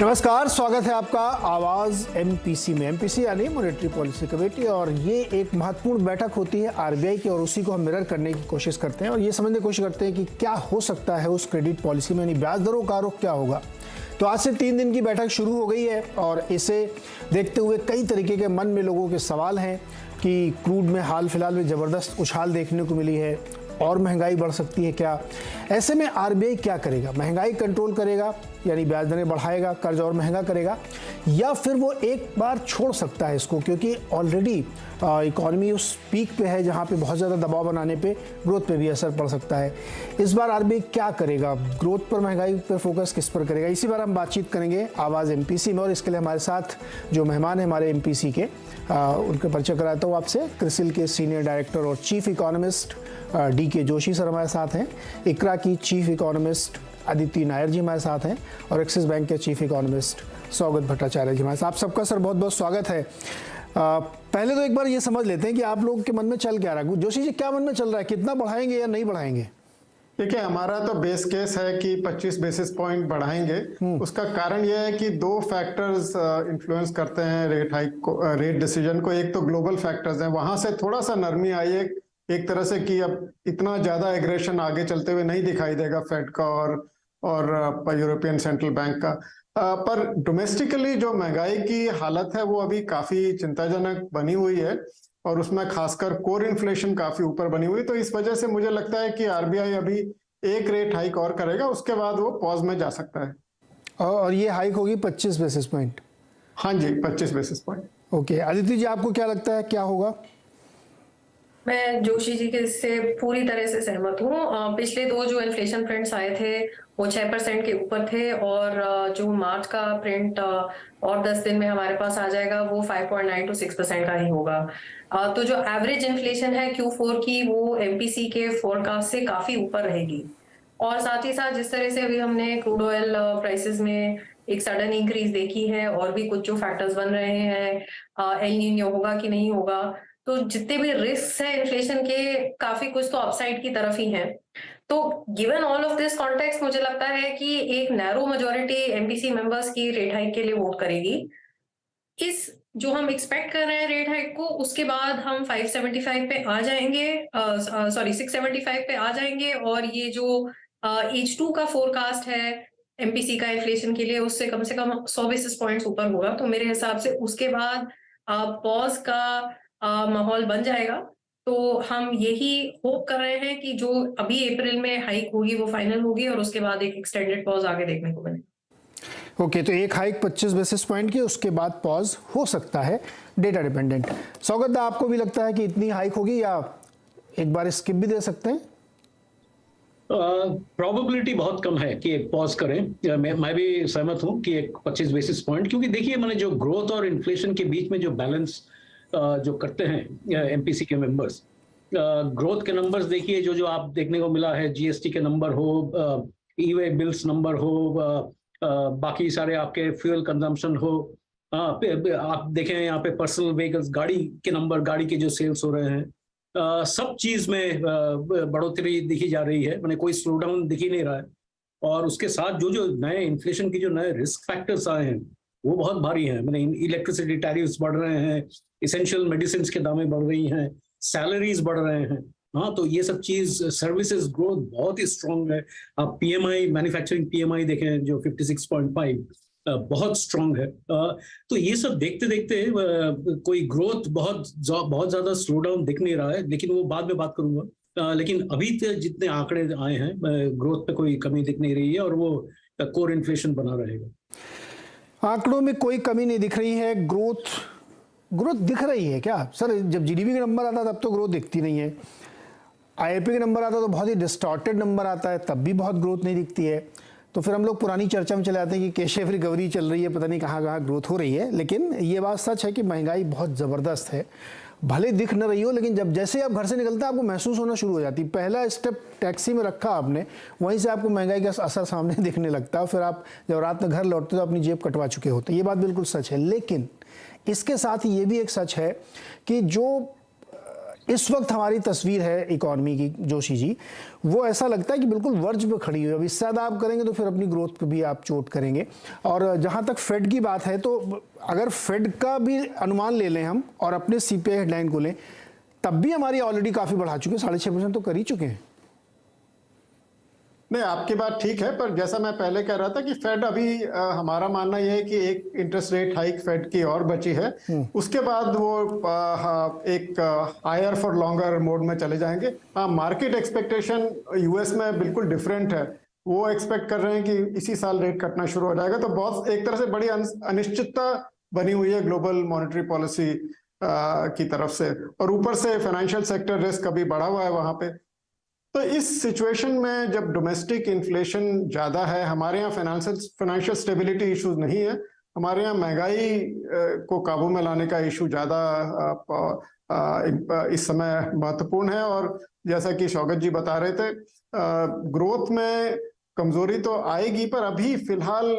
नमस्कार, स्वागत है आपका आवाज एमपीसी में। एमपीसी यानी मॉनेटरी पॉलिसी कमेटी, और ये एक महत्वपूर्ण बैठक होती है आरबीआई की, और उसी को हम मिरर करने की कोशिश करते हैं और ये समझने की कोशिश करते हैं कि क्या हो सकता है उस क्रेडिट पॉलिसी में, यानी ब्याज दरों का रुख क्या होगा। तो आज से 3 दिन की बैठक शुरू हो गई है और इसे देखते हुए कई तरीके के मन में लोगों के सवाल हैं कि क्रूड में हाल फिलहाल में ज़बरदस्त उछाल देखने को मिली है और महंगाई बढ़ सकती है क्या। ऐसे में आरबीआई क्या करेगा? महंगाई कंट्रोल करेगा यानी ब्याज दरें बढ़ाएगा, कर्ज और महंगा करेगा, या फिर वो एक बार छोड़ सकता है इसको, क्योंकि ऑलरेडी इकॉनमी उस पीक पे है जहाँ पे बहुत ज़्यादा दबाव बनाने पे ग्रोथ पे भी असर पड़ सकता है। इस बार आरबीआई क्या करेगा? ग्रोथ पर, महंगाई पर फोकस किस पर करेगा? इसी बार हम बातचीत करेंगे आवाज़ एमपीसी में, और इसके लिए हमारे साथ जो मेहमान हैं हमारे एमपीसी के, उनका परिचय कराता हूँ आपसे। क्रिसिल के सीनियर डायरेक्टर और chief economist DK Joshi sir हमारे साथ हैं, इकरा की चीफ इकोनॉमिस्ट अदिति नायर जी हमारे साथ हैं, और एक्सिस बैंक के चीफ इकोनॉमिस्ट सौगत भट्टाचार्य जी हमारे साथ। आप सबका सर बहुत बहुत स्वागत है। पहले तो एक बार ये समझ लेते हैं कि आप लोगों के मन में चल क्या रहा है। जोशी जी, क्या मन में चल रहा है? कितना बढ़ाएंगे या नहीं बढ़ाएंगे? देखिए, हमारा तो बेस केस है कि 25 बेसिस पॉइंट बढ़ाएंगे। उसका कारण यह है कि 2 फैक्टर्स इन्फ्लुएंस करते हैं रेट हाइक को, रेट डिसीजन को। एक तो ग्लोबल फैक्टर्स हैं, वहां से थोड़ा सा नरमी आई है एक तरह से कि अब इतना ज्यादा एग्रेशन आगे चलते हुए नहीं दिखाई देगा फेड का और यूरोपियन सेंट्रल बैंक का। पर डोमेस्टिकली जो महंगाई की हालत है वो अभी काफी चिंताजनक बनी हुई है, और उसमें खासकर कोर इन्फ्लेशन काफी ऊपर बनी हुई। तो इस वजह से मुझे लगता है कि आरबीआई अभी एक रेट हाइक और करेगा, उसके बाद वो पॉज में जा सकता है। और ये हाइक होगी 25 बेसिस पॉइंट? हाँ जी, 25 बेसिस पॉइंट। ओके, अदिति जी, आपको क्या लगता है क्या होगा? मैं जोशी जी के से पूरी तरह से सहमत हूँ। पिछले 2 जो इन्फ्लेशन प्रिंट्स आए थे वो 6% के ऊपर थे, और जो मार्च का प्रिंट और 10 दिन में हमारे पास आ जाएगा वो 5.9 to 6% का ही होगा। तो जो एवरेज इन्फ्लेशन है Q4 की, वो एमपीसी के फोरकास्ट से काफी ऊपर रहेगी। और साथ ही साथ जिस तरह से अभी हमने क्रूड ऑयल प्राइसेस में एक सडन इंक्रीज देखी है, और भी कुछ जो फैक्टर्स बन रहे हैं, एल नीनो होगा कि नहीं होगा, तो जितने भी रिस्क है इन्फ्लेशन के, काफी कुछ तो अपसाइड की तरफ ही है। तो given all of this context, मुझे लगता है कि एक नैरो मेजोरिटी एमपीसी मेंबर्स की रेट हाइक के लिए वोट करेगी। इस जो हम एक्सपेक्ट कर रहे हैं रेट हाइक को, उसके बाद हम 575 पे आ जाएंगे, सॉरी 675 पे आ जाएंगे, और ये जो H2 का फोरकास्ट है एमपीसी का इन्फ्लेशन के लिए, उससे कम 100 बेसिस पॉइंट्स ऊपर होगा। तो मेरे हिसाब से उसके बाद पॉज का माहौल बन जाएगा। तो हम यही होप कर रहे हैं कि जो अभी अप्रैल में हाइक होगी वो फाइनल होगी, और उसके बाद एक एक्सटेंडेड पॉज आगे देखने को मिलेगा। ओके, तो एक हाइक 25 बेसिस पॉइंट की, उसके बाद पॉज हो सकता है, डेटा डिपेंडेंट। सौगत, आपको भी लगता है कि इतनी हाइक होगी या एक बार स्किप भी दे सकते हैं? प्रोबेबिलिटी बहुत कम है कि एक पॉज करें। मैं भी सहमत हूं कि एक 25 बेसिस पॉइंट, क्योंकि देखिए मैंने जो ग्रोथ और इन्फ्लेशन के बीच में जो बैलेंस जो करते हैं एमपीसी के मेंबर्स, ग्रोथ के नंबर्स देखिए, जो आप देखने को मिला है, जीएसटी के नंबर हो, ई वे बिल्स नंबर हो, बाकी सारे आपके फ्यूल कंजम्पशन हो, आप देखें यहाँ पे पर्सनल व्हीकल्स, गाड़ी के नंबर, गाड़ी के जो सेल्स हो रहे हैं, सब चीज में बढ़ोतरी दिखी जा रही है, मैंने कोई स्लो डाउन दिख ही नहीं रहा है। और उसके साथ जो नए इन्फ्लेशन के जो नए रिस्क फैक्टर्स आए हैं वो बहुत भारी हैं। मैंने इलेक्ट्रिसिटी टैरिफ्स बढ़ रहे हैं, इसेंशियल मेडिसिन के दामें बढ़ रही हैं, सैलरीज बढ़ रहे हैं। हाँ, तो ये सब चीज, सर्विसेज ग्रोथ बहुत ही स्ट्रांग है। आप पीएमआई, मैन्युफैक्चरिंग पीएमआई देखें जो 56.5, बहुत स्ट्रांग है। तो ये सब देखते देखते कोई ग्रोथ बहुत ज्यादा स्लो डाउन दिख नहीं रहा है, लेकिन वो बाद में बात करूंगा। लेकिन अभी जितने आंकड़े आए हैं, ग्रोथ पे कोई कमी दिख नहीं रही है, और वो कोर इन्फ्लेशन बना रहेगा। आंकड़ों में कोई कमी नहीं दिख रही है, ग्रोथ दिख रही है क्या सर? जब जीडीपी का नंबर आता है तब तो ग्रोथ दिखती नहीं है, आईआईपी का नंबर आता है तो बहुत ही डिस्टॉर्टेड नंबर आता है, तब भी बहुत ग्रोथ नहीं दिखती है। तो फिर हम लोग पुरानी चर्चा में चले आते हैं कि कैश रिकवरी चल रही है, पता नहीं कहाँ कहाँ ग्रोथ हो रही है। लेकिन ये बात सच है कि महंगाई बहुत ज़बरदस्त है, भले दिख न रही हो, लेकिन जब जैसे आप घर से निकलते हैं आपको महसूस होना शुरू हो जाती है। पहला स्टेप टैक्सी में रखा आपने, वहीं से आपको महंगाई का असर सामने दिखने लगता है, फिर आप जब रात में घर लौटते तो अपनी जेब कटवा चुके होते हैं। ये बात बिल्कुल सच है। लेकिन इसके साथ ही ये भी एक सच है कि जो इस वक्त हमारी तस्वीर है इकॉनमी की जोशी जी, वो ऐसा लगता है कि बिल्कुल वर्ज पे खड़ी हुई है। अब इससे ज़्यादा आप करेंगे तो फिर अपनी ग्रोथ पे भी आप चोट करेंगे। और जहां तक फेड की बात है, तो अगर फेड का भी अनुमान ले लें हम और अपने सीपीआई हेडलाइन को लें, तब भी हमारी ऑलरेडी काफ़ी बढ़ा चुके हैं, 6.5% तो कर ही चुके हैं। नहीं, आपकी बात ठीक है, पर जैसा मैं पहले कह रहा था कि फेड अभी हमारा मानना यह है कि एक इंटरेस्ट रेट हाइक फेड की और बची है, उसके बाद वो एक हायर फॉर लॉन्गर मोड में चले जाएंगे। हाँ, मार्केट एक्सपेक्टेशन यूएस में बिल्कुल डिफरेंट है। वो एक्सपेक्ट कर रहे हैं कि इसी साल रेट कटना शुरू हो जाएगा। तो बहुत एक तरह से बड़ी अनिश्चितता बनी हुई है ग्लोबल मॉनेटरी पॉलिसी की तरफ से, और ऊपर से फाइनेंशियल सेक्टर रिस्क अभी बढ़ा हुआ है वहां पे। तो इस सिचुएशन में जब डोमेस्टिक इन्फ्लेशन ज्यादा है, हमारे यहाँ फाइनेंशियल स्टेबिलिटी इश्यूज नहीं है, हमारे यहाँ महंगाई को काबू में लाने का इशू ज्यादा इस समय महत्वपूर्ण है। और जैसा कि शौकत जी बता रहे थे, ग्रोथ में कमजोरी तो आएगी, पर अभी फिलहाल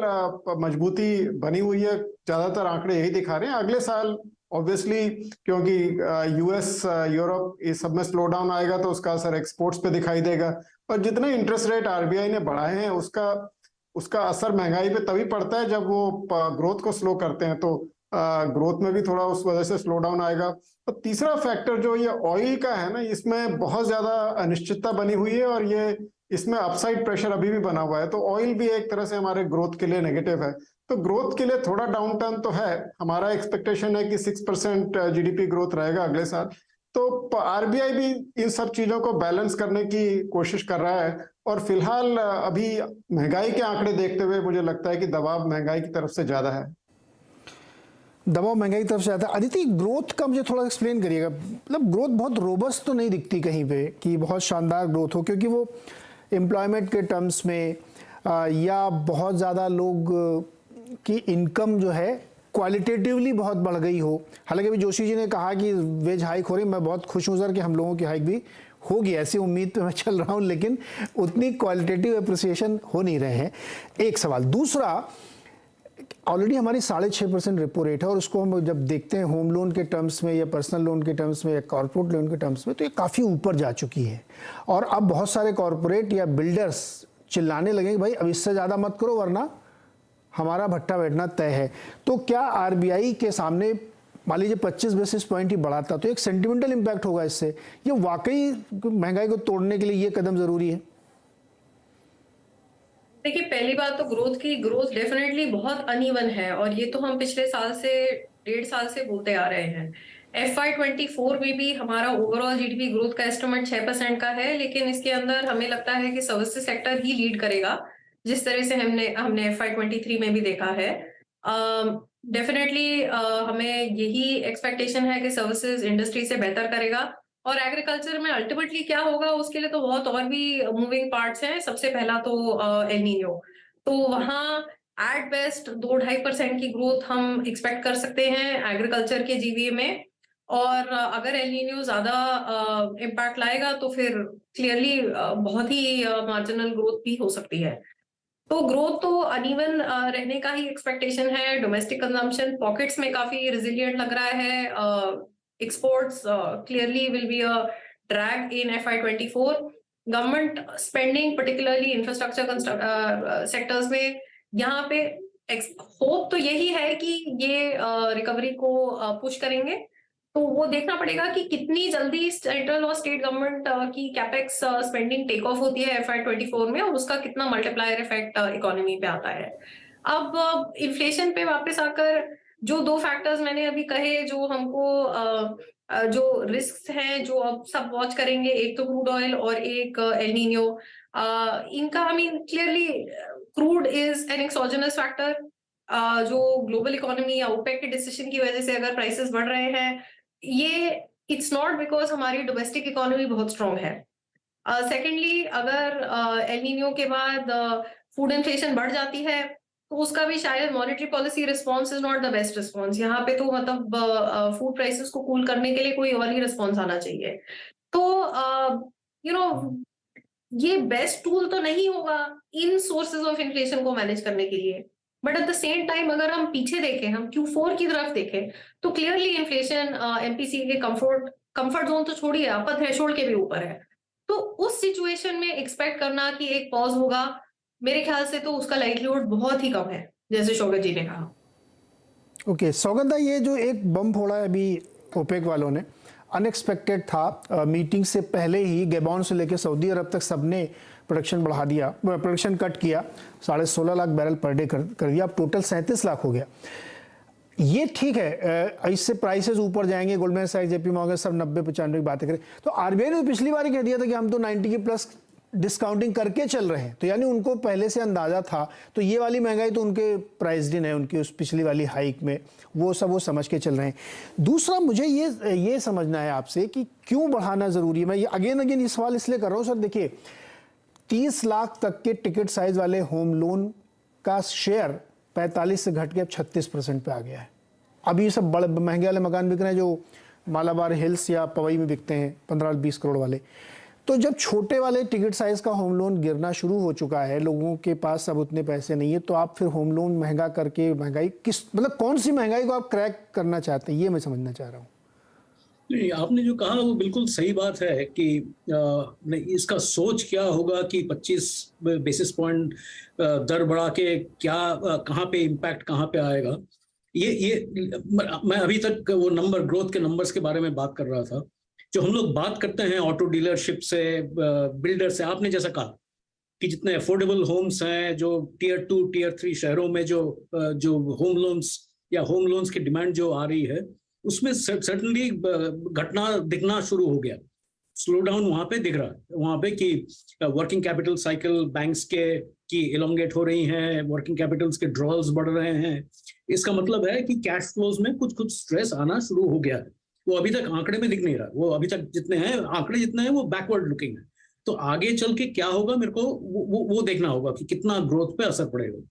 मजबूती बनी हुई है। ज्यादातर आंकड़े यही दिखा रहे हैं। अगले साल ऑब्वियसली, क्योंकि यूएस यूरोप इस सब में स्लो डाउन आएगा, तो उसका असर एक्सपोर्ट्स पे दिखाई देगा। और जितने इंटरेस्ट रेट आरबीआई ने बढ़ाए हैं, उसका असर महंगाई पे तभी पड़ता है जब वो ग्रोथ को स्लो करते हैं। तो ग्रोथ में भी थोड़ा उस वजह से स्लो डाउन आएगा। तो तीसरा फैक्टर जो ये ऑयल का है ना, इसमें बहुत ज्यादा अनिश्चितता बनी हुई है, और ये इसमें अपसाइड प्रेशर अभी भी बना हुआ है। तो ऑयल भी एक तरह से हमारे ग्रोथ के लिए नेगेटिव है। तो ग्रोथ के लिए थोड़ा डाउन टर्न तो है। हमारा एक्सपेक्टेशन है कि 6% जीडीपी ग्रोथ रहेगा अगले साल। तो आरबीआई भी इन सब चीजों को बैलेंस करने की कोशिश कर रहा है। और फिलहाल अभी महंगाई के आंकड़े देखते हुए मुझे लगता है कि दबाव महंगाई की तरफ से ज्यादा है। दबाव महंगाई की तरफ से आता है। अदिति, ग्रोथ का मुझे थोड़ा एक्सप्लेन करिएगा। मतलब ग्रोथ बहुत रोबस्ट तो नहीं दिखती कहीं पे कि बहुत शानदार ग्रोथ हो, क्योंकि वो एम्प्लॉयमेंट के टर्म्स में या बहुत ज़्यादा लोग की इनकम जो है क्वालिटेटिवली बहुत बढ़ गई हो। हालांकि अभी जोशी जी ने कहा कि वेज हाइक हो रही, मैं बहुत खुश हूँ सर कि हम लोगों की हाइक भी होगी, ऐसी उम्मीद पे मैं चल रहा हूँ, लेकिन उतनी क्वालिटेटिव अप्रिसिएशन हो नहीं रहे हैं। एक सवाल। दूसरा, ऑलरेडी हमारी 6.5% रेपो रेट है, और उसको हम जब देखते हैं होम लोन के टर्म्स में या पर्सनल लोन के टर्म्स में या कॉर्पोरेट लोन के टर्म्स में, तो ये काफ़ी ऊपर जा चुकी है। और अब बहुत सारे कॉर्पोरेट या बिल्डर्स चिल्लाने लगे कि भाई अब इससे ज़्यादा मत करो, वरना हमारा भट्टा बैठना तय है। तो क्या आरबीआई के सामने मान लीजिए 25 बेसिस पॉइंट ही बढ़ाता, तो एक सेंटिमेंटल इम्पैक्ट होगा इससे। ये वाकई महंगाई को तोड़ने के लिए ये कदम ज़रूरी है? देखिए, पहली बात तो ग्रोथ डेफिनेटली बहुत अनइवन है, और ये तो हम पिछले साल से 1.5 साल से बोलते आ रहे हैं। FY24 में भी हमारा ओवरऑल जीडीपी ग्रोथ का एस्टिमेट 6% का है, लेकिन इसके अंदर हमें लगता है कि सर्विसेज सेक्टर ही लीड करेगा, जिस तरह से हमने FY23 में भी देखा है। डेफिनेटली हमें यही एक्सपेक्टेशन है कि सर्विसेज इंडस्ट्री से बेहतर करेगा। और एग्रीकल्चर में अल्टीमेटली क्या होगा, उसके लिए तो बहुत और भी मूविंग पार्ट्स हैं। सबसे पहला तो एल नीनो, तो वहां एट बेस्ट 2-2.5% की ग्रोथ हम एक्सपेक्ट कर सकते हैं एग्रीकल्चर के जीवीए में। और अगर एल नीनो ज्यादा इम्पैक्ट लाएगा तो फिर क्लियरली बहुत ही मार्जिनल ग्रोथ भी हो सकती है। तो ग्रोथ तो अनइवन रहने का ही एक्सपेक्टेशन है। डोमेस्टिक कंजम्पशन पॉकेट्स में काफी रिजिलियंट लग रहा है। Exports clearly will be a drag in FY24. Government spending, particularly infrastructure sectors में, यहाँ पे होप तो यही है कि ये रिकवरी को पुश करेंगे। तो वो देखना पड़ेगा कि कितनी जल्दी सेंट्रल और स्टेट गवर्नमेंट की कैपेक्स स्पेंडिंग टेक ऑफ होती है FY24 में, और उसका कितना मल्टीप्लायर इफेक्ट इकोनॉमी पे आता है। अब इन्फ्लेशन पे वापस आकर, जो 2 फैक्टर्स मैंने अभी कहे जो हमको जो रिस्क हैं जो अब सब वॉच करेंगे, एक तो क्रूड ऑयल और एक एल नीनो। इनका clearly crude is an exogenous factor. जो ग्लोबल इकोनॉमी या ओपेक के डिसीजन की वजह से अगर प्राइसेस बढ़ रहे हैं, ये इट्स नॉट बिकॉज हमारी डोमेस्टिक इकोनॉमी बहुत स्ट्रांग है। सेकेंडली, अगर एल नीनो के बाद फूड इन्फ्लेशन बढ़ जाती है, तो उसका भी शायद monetary policy response is not the best response. यहाँ पे तो मतलब फूड प्राइसेस को कूल करने के लिए कोई और ही रिस्पॉन्स आना चाहिए। तो ये बेस्ट टूल तो नहीं होगा इन सोर्सेज ऑफ इन्फ्लेशन को मैनेज करने के लिए, but at the same time अगर हम पीछे देखें, हम Q4 की तरफ देखें, तो क्लियरली इन्फ्लेशन MPC के कंफर्ट कंफर्ट जोन तो छोड़िए, अपर थ्रेशोल्ड के भी ऊपर है। तो उस सिचुएशन में एक्सपेक्ट करना कि एक पॉज होगा, मेरे ख्याल से तो उसका लाइक्लीहुड बहुत ही कम है, जैसे शौकत जी ने कहा। ओके सौगंधा, ये जो एक बम फोड़ा है अभी ओपेक वालों ने, अनएक्सपेक्टेड था। मीटिंग से पहले ही गैबॉन से लेकर सऊदी अरब तक सबने प्रोडक्शन बढ़ा दिया, प्रोडक्शन कट किया, 16.5 लाख बैरल पर डे कर दिया, अब टोटल 37 लाख हो गया। ये ठीक है, इससे प्राइसेस ऊपर जाएंगे, गोल्डमैन सैक्स, जेपी मॉर्गन सब 90-95 की बातें करें। तो आरबीआई ने तो पिछली बार ही कह दिया था कि हम तो 90 की प्लस डिस्काउंटिंग करके चल रहे हैं, तो यानी उनको पहले से अंदाजा था। तो ये वाली महंगाई तो उनके प्राइस दिन है, उनकी उस पिछली वाली हाइक में वो समझ के चल रहे हैं। दूसरा मुझे ये समझना है आपसे कि क्यों बढ़ाना ज़रूरी है। मैं अगेन ये सवाल इसलिए कर रहा हूँ सर, देखिए 30 लाख तक के टिकट साइज वाले होम लोन का शेयर 45 से घट के अब 36% पे आ गया है। अब ये सब बड़े महंगे वाले मकान बिक रहे हैं जो मालाबार हिल्स या पवई में बिकते हैं 15-20 करोड़ वाले। तो जब छोटे वाले टिकट साइज का होम लोन गिरना शुरू हो चुका है, लोगों के पास अब उतने पैसे नहीं है, तो आप फिर होम लोन महंगा करके महंगाई मतलब कौन सी महंगाई को आप क्रैक करना चाहते हैं, ये मैं समझना चाह रहा हूँ। नहीं, आपने जो कहा वो बिल्कुल सही बात है कि इसका सोच क्या होगा कि 25 बेसिस पॉइंट दर बढ़ा के क्या कहाँ पे इम्पैक्ट कहाँ पे आएगा। ये मैं अभी तक वो नंबर ग्रोथ के नंबर्स के बारे में बात कर रहा था। जो हम लोग बात करते हैं ऑटो डीलरशिप से, बिल्डर से, आपने जैसा कहा कि जितने अफोर्डेबल होम्स हैं, जो टियर 2 टियर 3 शहरों में जो होम लोन्स की डिमांड जो आ रही है, उसमें सर्टनली घटना दिखना शुरू हो गया। स्लो डाउन वहां पे दिख रहा है, वहां पे कि वर्किंग कैपिटल साइकिल बैंक्स की इलोंगेट हो रही हैं, वर्किंग कैपिटल्स के ड्रॉल्स बढ़ रहे हैं। इसका मतलब है कि कैश फ्लोज में कुछ स्ट्रेस आना शुरू हो गया है। वो अभी तक आंकड़े में दिख नहीं रहा, वो अभी तक जितने हैं आंकड़े जितने हैं वो बैकवर्ड लुकिंग है। तो आगे चल के क्या होगा, मेरे को वो देखना होगा कि कितना ग्रोथ पे असर पड़ेगा।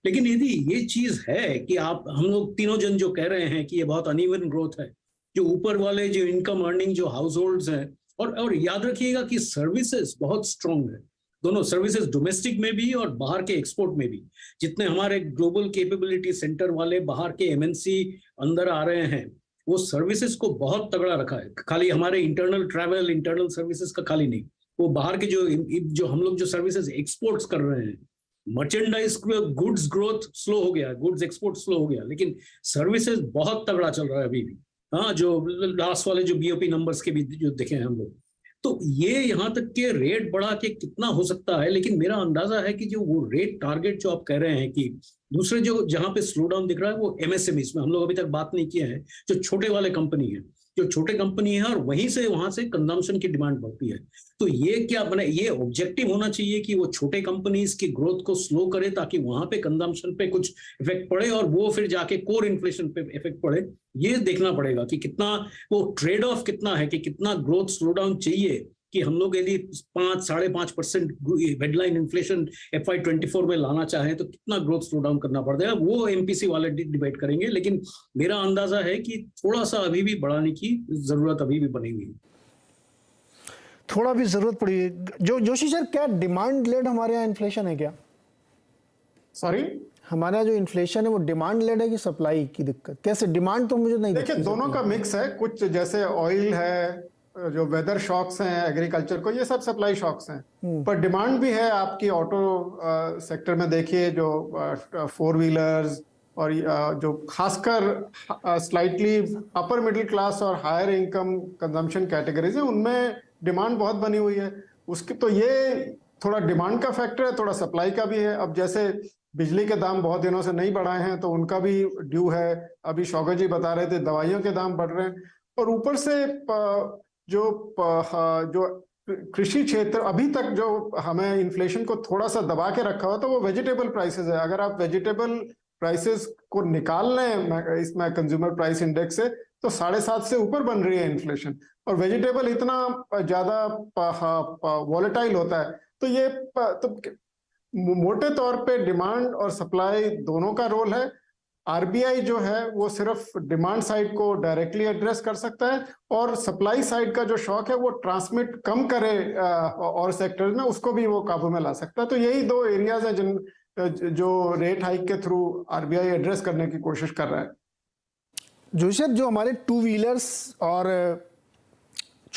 लेकिन यदि ये चीज है कि हम लोग तीनों जन जो कह रहे हैं कि ये बहुत अनइवन ग्रोथ है, जो ऊपर वाले जो इनकम अर्निंग जो हाउस होल्ड्स हैं, और याद रखिएगा कि सर्विसेज बहुत स्ट्रांग है, दोनों सर्विसेज डोमेस्टिक में भी और बाहर के एक्सपोर्ट में भी। जितने हमारे ग्लोबल कैपेबिलिटी सेंटर वाले बाहर के एमएनसी अंदर आ रहे हैं, वो सर्विसेज को बहुत तगड़ा रखा है। खाली हमारे इंटरनल ट्रैवल, इंटरनल सर्विसेज का खाली नहीं, वो बाहर के जो हम लोग जो सर्विसेज एक्सपोर्ट्स कर रहे हैं, मर्चेंडाइज गुड्स ग्रोथ स्लो हो गया, गुड्स एक्सपोर्ट स्लो हो गया, लेकिन सर्विसेज बहुत तगड़ा चल रहा है अभी भी। हाँ, जो लास्ट वाले जो बीओपी नंबर्स के भी जो देखे हैं हम लोग, तो ये यहाँ तक के रेट बढ़ा के कितना हो सकता है। लेकिन मेरा अंदाजा है कि जो वो रेट टारगेट जो आप कह रहे हैं कि दूसरे जो जहां पे स्लो डाउन दिख रहा है वो एमएसएमई में हम लोग अभी तक बात नहीं किया है, जो छोटे वाले कंपनी है, जो छोटे कंपनी है, और वहां से कंजम्पशन की डिमांड बढ़ती है। तो ये क्या बने, ये ऑब्जेक्टिव होना चाहिए कि वो छोटे कंपनीज की ग्रोथ को स्लो करे ताकि वहां पे कंजम्पशन पे कुछ इफेक्ट पड़े और वो फिर जाके कोर इन्फ्लेशन पे इफेक्ट पड़े। ये देखना पड़ेगा कि कितना वो ट्रेड ऑफ कितना है, कि कितना ग्रोथ स्लो डाउन चाहिए कि हम लोग यदि 5-5.5% हेडलाइन इन्फ्लेशन FY24 में लाना चाहें तो कितना ग्रोथ स्लो डाउन करना पड़ेगा, वो एमपीसी वाले डिबेट करेंगे। लेकिन मेरा अंदाजा है कि थोड़ा सा अभी भी बढ़ाने की जरूरत अभी भी बनेगी, थोड़ा भी जरूरत पड़ी। जोशी सर, क्या डिमांड लेड हमारे यहाँ इन्फ्लेशन है क्या? सॉरी, हमारा जो इन्फ्लेशन है वो डिमांड लेड है कि सप्लाई की दिक्कत? कैसे डिमांड तो मुझे नहीं देखिए दोनों का मिक्स है। कुछ जैसे ऑयल है, जो वेदर शॉक्स हैं एग्रीकल्चर को, ये सब सप्लाई शॉक्स हैं। पर डिमांड भी है आपकी ऑटो सेक्टर में। देखिए जो 4 व्हीलर्स और जो खासकर स्लाइटली अपर मिडिल क्लास और हायर इनकम कंजम्पशन कैटेगरीज है, उनमें डिमांड बहुत बनी हुई है। उसकी तो ये थोड़ा डिमांड का फैक्टर है, थोड़ा सप्लाई का भी है। अब जैसे बिजली के दाम बहुत दिनों से नहीं बढ़ाए हैं तो उनका भी ड्यू है। अभी शौकत जी बता रहे थे दवाइयों के दाम बढ़ रहे हैं, और ऊपर से जो कृषि क्षेत्र अभी तक जो हमें इन्फ्लेशन को थोड़ा सा दबा के रखा हुआ था वो वेजिटेबल प्राइसेस है। अगर आप वेजिटेबल प्राइसेस को निकाल लें इसमें कंज्यूमर प्राइस इंडेक्स से, तो 7.5 से ऊपर बन रही है इन्फ्लेशन। और वेजिटेबल इतना ज्यादा वॉलेटाइल होता है, तो ये तो मोटे तौर पे डिमांड और सप्लाई दोनों का रोल है। आरबीआई जो है वो सिर्फ डिमांड साइड को डायरेक्टली एड्रेस कर सकता है, और सप्लाई साइड का जो शॉक है वो ट्रांसमिट कम करे और सेक्टर्स में, उसको भी वो काबू में ला सकता है। तो यही 2 एरियाज हैं जो रेट हाइक के थ्रू आरबीआई एड्रेस करने की कोशिश कर रहा है। जोशी, जो हमारे 2 व्हीलर्स और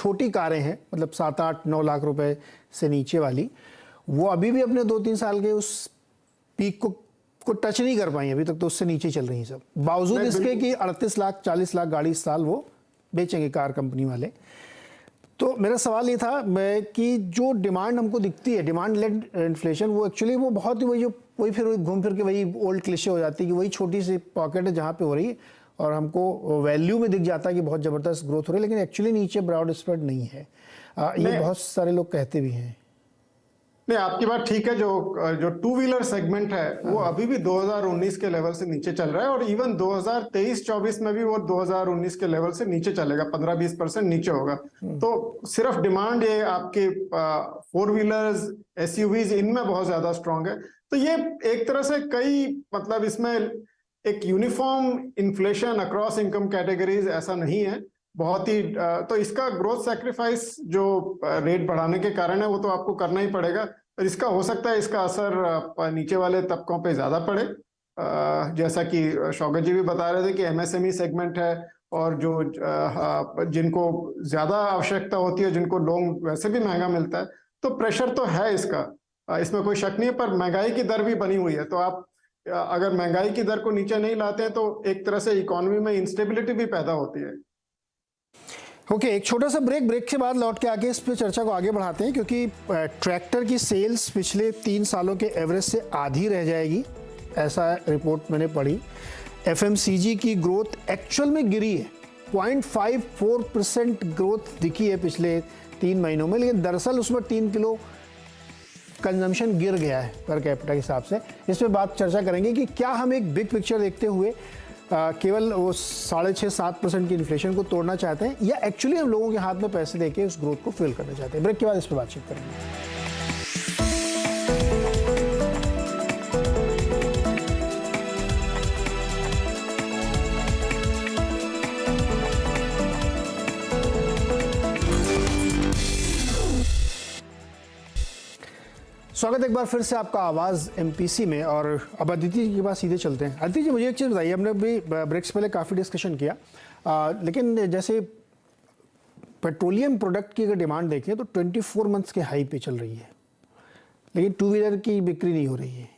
छोटी कारें हैं, मतलब 7-8-9 लाख रुपए से नीचे वाली, वो अभी भी अपने 2-3 साल के उस पीक को टच नहीं कर पाई अभी तक, तो उससे नीचे चल रही हैं सब, बावजूद इसके कि 38 लाख 40 लाख गाड़ी इस साल वो बेचेंगे कार कंपनी वाले। तो मेरा सवाल ये था कि जो डिमांड हमको दिखती है, डिमांड लेड इन्फ्लेशन, वो एक्चुअली वो बहुत ही वही फिर घूम फिर के वही ओल्ड क्लिशे हो जाती है कि वही छोटी सी पॉकेट है जहाँ पे हो रही है और हमको वैल्यू में दिख जाता है कि बहुत ज़बरदस्त ग्रोथ हो रही है, लेकिन एक्चुअली नीचे ब्रॉड स्प्रेड नहीं है। ये बहुत सारे लोग कहते भी हैं। नहीं, आपकी बात ठीक है। जो टू व्हीलर सेगमेंट है वो अभी भी 2019 के लेवल से नीचे चल रहा है और इवन 2023-24 में भी वो 2019 के लेवल से नीचे चलेगा, 15-20% नीचे होगा। तो सिर्फ डिमांड ये आपके 4 व्हीलर्स, एसयूवीज, इनमें बहुत ज्यादा स्ट्रांग है। तो ये एक तरह से मतलब इसमें एक uniform inflation across income categories ऐसा नहीं है, बहुत ही तो इसका ग्रोथ सैक्रिफाइस जो रेट बढ़ाने के कारण है वो तो आपको करना ही पड़ेगा। और इसका हो सकता है इसका असर नीचे वाले तबकों पे ज्यादा पड़े, जैसा कि शौकत जी भी बता रहे थे कि एमएसएमई सेगमेंट है और जो जिनको ज्यादा आवश्यकता होती है, जिनको लोन वैसे भी महंगा मिलता है, तो प्रेशर तो है इसका, इसमें कोई शक नहीं है। पर महंगाई की दर भी बनी हुई है, तो आप अगर महंगाई की दर को नीचे नहीं लाते हैं तो एक तरह से इकोनॉमी में इंस्टेबिलिटी भी पैदा होती है। ओके, एक छोटा सा ब्रेक के बाद लौट के आके इस पे चर्चा को आगे बढ़ाते हैं, क्योंकि ट्रैक्टर की सेल्स पिछले 3 सालों के एवरेज से आधी रह जाएगी, ऐसा रिपोर्ट मैंने पढ़ी। एफएमसीजी की ग्रोथ एक्चुअल में गिरी है, 0.54% ग्रोथ दिखी है पिछले 3 महीनों में, लेकिन दरअसल उसमें 3 किलो कंजम्पशन गिर गया है पर कैपिटा के हिसाब से। इस पर बात चर्चा करेंगे कि क्या हम एक बिग पिक्चर देखते हुए केवल वो 6.5-7% की इन्फ्लेशन को तोड़ना चाहते हैं, या एक्चुअली हम लोगों के हाथ में पैसे देके उस ग्रोथ को फिल करना चाहते हैं। ब्रेक के बाद इस पर बातचीत करेंगे। स्वागत एक बार फिर से आपका आवाज़ एमपीसी में, और अब अदिति जी के पास सीधे चलते हैं। अदिति जी, मुझे एक चीज़ बताइए, हमने भी ब्रेक्स पहले काफ़ी डिस्कशन किया, लेकिन जैसे पेट्रोलियम प्रोडक्ट की अगर डिमांड देखें तो 24 मंथ्स के हाई पे चल रही है, लेकिन 2 व्हीलर की बिक्री नहीं हो रही है,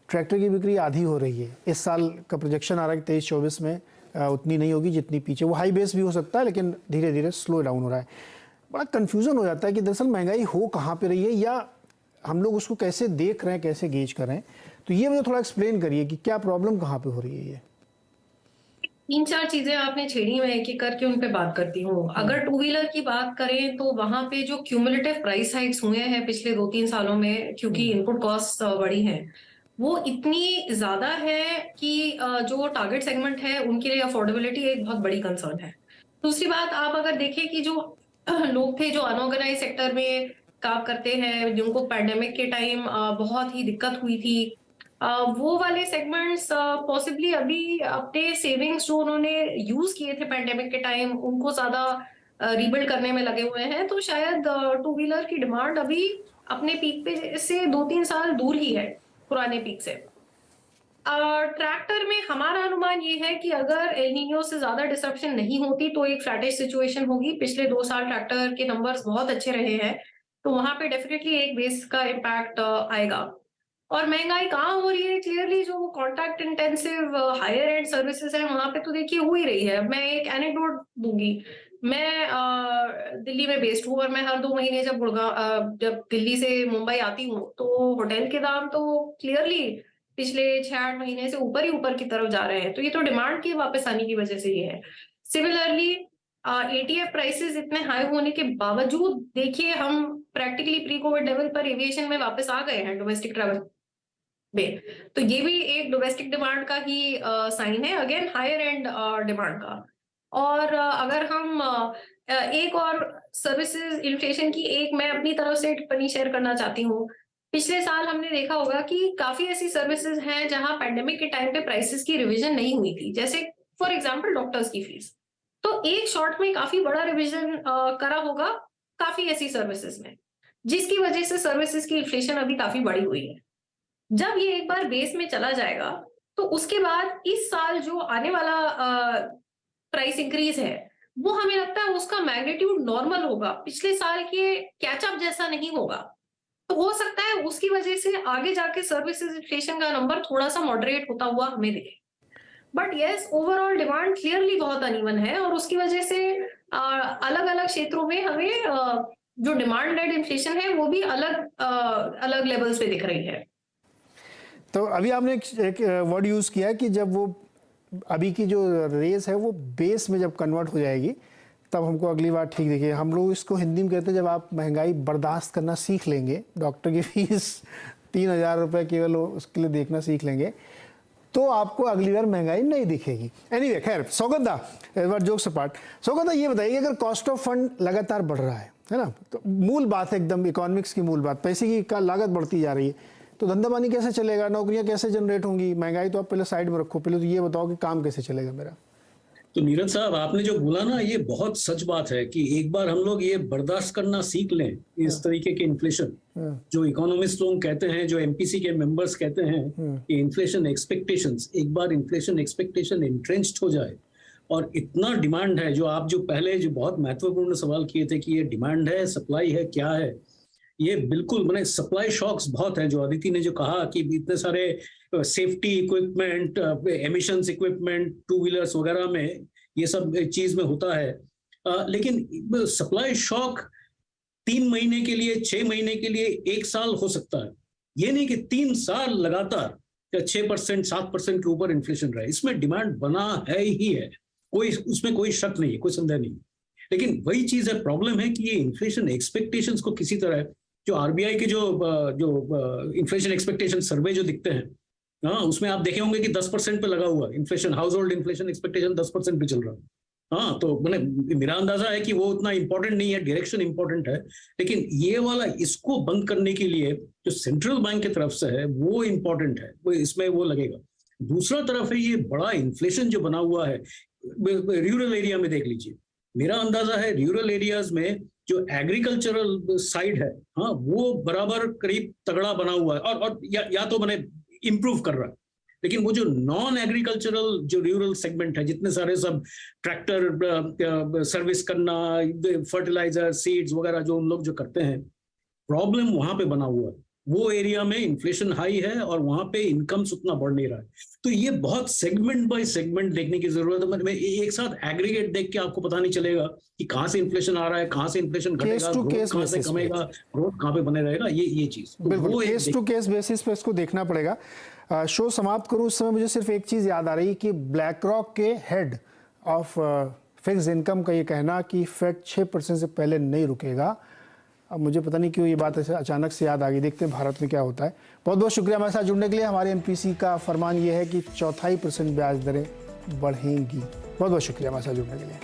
ट्रैक्टर की बिक्री आधी हो रही है। इस साल का प्रोजेक्शन आ रहा है कि 23-24 में उतनी नहीं होगी जितनी पीछे, वो हाई बेस भी हो सकता है लेकिन धीरे धीरे स्लो डाउन हो रहा है। बड़ा कन्फ्यूज़न हो जाता है कि दरअसल महंगाई हो कहाँ पर रही है, या हम लोग उसको कैसे देख रहे हैं, कैसे गेज कर रहे हैं। तो ये मुझे थोड़ा एक्सप्लेन करिए कि क्या प्रॉब्लम कहाँ पे हो रही है। ये 3-4 चीजें आपने छेड़ी, मैं एक एक करके उन पे बात करती हूँ। अगर 2 व्हीलर की बात करें तो वहां पे जो क्यूमुलेटिव प्राइस हाइक्स हुए हैं पिछले 2-3 सालों में, क्योंकि इनपुट कॉस्ट बढ़ी हैं, वो इतनी ज्यादा है कि जो टारगेट सेगमेंट है उनके लिए अफोर्डेबिलिटी एक बहुत बड़ी कंसर्न है। दूसरी बात, आप अगर देखें कि जो लोग थे जो अनऑर्गेनाइज सेक्टर में काम करते हैं, जिनको पैंडेमिक के टाइम बहुत ही दिक्कत हुई थी, वो वाले सेगमेंट्स पॉसिबली अभी अपने सेविंग्स जो उन्होंने यूज किए थे पैंडेमिक के टाइम, उनको ज्यादा रीबिल्ड करने में लगे हुए हैं। तो शायद 2 व्हीलर की डिमांड अभी अपने पीक पे से 2-3 साल दूर ही है पुराने पीक से। ट्रैक्टर में हमारा अनुमान ये है कि अगर एल नीनो से ज्यादा डिसरप्शन नहीं होती तो एक फ्लैटिश सिचुएशन होगी। पिछले 2 साल ट्रैक्टर के नंबर्स बहुत अच्छे रहे हैं, तो वहां पे डेफिनेटली एक बेस का इम्पैक्ट आएगा। और महंगाई कहाँ हो रही है, क्लियरली जो contact intensive higher and services है वहां पे तो देखिए हो ही रही है। मैं एक एनेक्डोट दूंगी। मैं दिल्ली में बेस्ड हूँ और मैं हर 2 महीने जब दिल्ली से मुंबई आती हूँ तो होटल के दाम तो क्लियरली पिछले 6-8 महीने से ऊपर ही ऊपर की तरफ जा रहे हैं। तो ये तो डिमांड की वापस आने की वजह से ही है। सिमिलरली एटीएफ प्राइसेस इतने हाई होने के बावजूद देखिए हम प्रैक्टिकली प्री कोविड लेवल पर एविएशन में वापस आ गए हैं डोमेस्टिक ट्रैवल में। तो ये भी एक डोमेस्टिक डिमांड का ही साइन है, अगेन हायर एंड डिमांड का। और अगर हम एक और सर्विसेज इन्फ्लेशन की एक मैं अपनी तरफ से टिप्पणी शेयर करना चाहती हूँ। पिछले साल हमने देखा होगा कि काफी ऐसी सर्विसेज हैं जहां पैंडेमिक के टाइम पे प्राइसेस की रिवीजन नहीं हुई थी, जैसे फॉर एग्जांपल डॉक्टर्स की फीस। तो एक शॉर्ट में काफी बड़ा रिवीजन करा होगा काफी ऐसी सर्विसेज में, जिसकी वजह से सर्विसेज की इन्फ्लेशन अभी काफी बढ़ी हुई है। जब ये एक बार बेस में चला जाएगा तो उसके बाद इस साल जो आने वाला प्राइस इंक्रीज है वो हमें लगता है उसका मैग्नीट्यूड नॉर्मल होगा, पिछले साल के कैचअप जैसा नहीं होगा। तो हो सकता है उसकी वजह से आगे जाके सर्विसेज इन्फ्लेशन का नंबर थोड़ा सा मॉडरेट होता हुआ हमें दिखे। But yes, overall demand clearly बहुत अनइवन है और उसकी वजह से अलग अलग क्षेत्रों में हमें जो डिमांड लेड इन्फ्लेशन है वो भी अलग लेवल्स पे दिख रही है। तो अभी आपने एक वर्ड यूज़ किया कि जब वो अभी की जो रेस है वो बेस में जब कन्वर्ट हो जाएगी तब हमको अगली बार ठीक दिखेगी। हम लोग इसको हिंदी में कहते हैं जब आप महंगाई बर्दाश्त करना सीख लेंगे, डॉक्टर की फीस 3,000 रुपये केवल उसके लिए देखना सीख लेंगे, तो आपको अगली बार महंगाई नहीं दिखेगी। एनीवे, खैर सौगत दा, एक बार जोक्स अपार्ट, सौगत दा ये बताइए अगर कॉस्ट ऑफ फंड लगातार बढ़ रहा है ना, तो मूल बात है एकदम इकोनॉमिक्स की मूल बात, पैसे की का लागत बढ़ती जा रही है, तो धंधा पानी कैसे चलेगा, नौकरियां कैसे जनरेट होंगी? महंगाई तो आप पहले साइड में रखो, पहले तो ये बताओ कि काम कैसे चलेगा मेरा। तो नीरज साहब, आपने जो बोला ना, ये बहुत सच बात है कि एक बार हम लोग ये बर्दाश्त करना सीख लें इस तरीके के इन्फ्लेशन, जो इकोनॉमिस्ट लोग कहते हैं, जो एमपीसी के मेंबर्स कहते हैं कि इन्फ्लेशन एक्सपेक्टेशंस, एक बार इन्फ्लेशन एक्सपेक्टेशन एंट्रेंच्ड हो जाए और इतना डिमांड है, जो आप जो पहले जो बहुत महत्वपूर्ण सवाल किए थे कि ये डिमांड है, सप्लाई है, क्या है, ये बिल्कुल मैंने सप्लाई शॉक्स बहुत हैं, जो अदिति ने जो कहा कि इतने सारे safety equipment, emissions equipment, two wheelers वगैरह में ये सब चीज में होता है, लेकिन सप्लाई शॉक 3 महीने के लिए, 6 महीने के लिए, 1 साल हो सकता है। ये नहीं कि 3 साल लगातार 6%, 7% के ऊपर इन्फ्लेशन रहा है। इसमें डिमांड बना है ही है, उसमें कोई शक नहीं है, कोई संदेह नहीं। लेकिन वही चीज है, प्रॉब्लम है कि ये इन्फ्लेशन एक्सपेक्टेशंस को किसी तरह, जो आरबीआई के जो इन्फ्लेशन एक्सपेक्टेशन सर्वे जो दिखते हैं, हाँ, उसमें आप देखे होंगे कि 10% पे लगा हुआ inflation, house hold inflation expectation 10% पे चल रहा है। हाँ, तो मैंने, मेरा अंदाजा है कि वो उतना इंपॉर्टेंट नहीं है, डायरेक्शन इंपॉर्टेंट है, लेकिन ये वाला, इसको बंद करने के लिए जो सेंट्रल बैंक की तरफ से है वो इंपॉर्टेंट है, वो इसमें वो लगेगा। दूसरा तरफ है ये बड़ा इन्फ्लेशन जो बना हुआ है रूरल एरिया में, देख लीजिए, मेरा अंदाजा है रूरल एरियाज में जो एग्रीकल्चरल साइड है, हाँ, वो बराबर करीब तगड़ा बना हुआ है और या तो मैंने इम्प्रूव कर रहा है, लेकिन वो जो नॉन एग्रीकल्चरल जो रूरल सेगमेंट है, जितने सारे सब ट्रैक्टर सर्विस करना, फर्टिलाइजर, सीड्स वगैरह जो उन लोग जो करते हैं, प्रॉब्लम वहां पे बना हुआ है। वो एरिया में इन्फ्लेशन हाई है और वहां पे इनकम्स उतना बढ़ नहीं रहा है। तो ये बहुत सेगमेंट बाय सेगमेंट देखने की जरूरत है। मैं एक साथ एग्रीगेट देख के आपको पता नहीं चलेगा कि कहाँ से इन्फ्लेशन आ रहा है, कहाँ से इन्फ्लेशन घटेगा, ग्रोथ कहाँ से कमेगा, ग्रोथ कहाँ पे बने रहेगा, ये चीज बिल्कुल केस टू केस बेसिस पे इसको देखना पड़ेगा। शो समाप्त करूं उस समय मुझे सिर्फ एक चीज याद आ रही कि ब्लैक रॉक के हेड ऑफ फिक्स्ड इनकम का ये कहना कि फेड 6% से पहले नहीं रुकेगा, अब मुझे पता नहीं क्यों ये बात ऐसे अचानक से याद आ गई। देखते हैं भारत में क्या होता है। बहुत बहुत शुक्रिया हमारे साथ जुड़ने के लिए। हमारे एमपीसी का फरमान ये है कि 0.25% ब्याज दरें बढ़ेंगी। बहुत बहुत शुक्रिया हमारे साथ जुड़ने के लिए।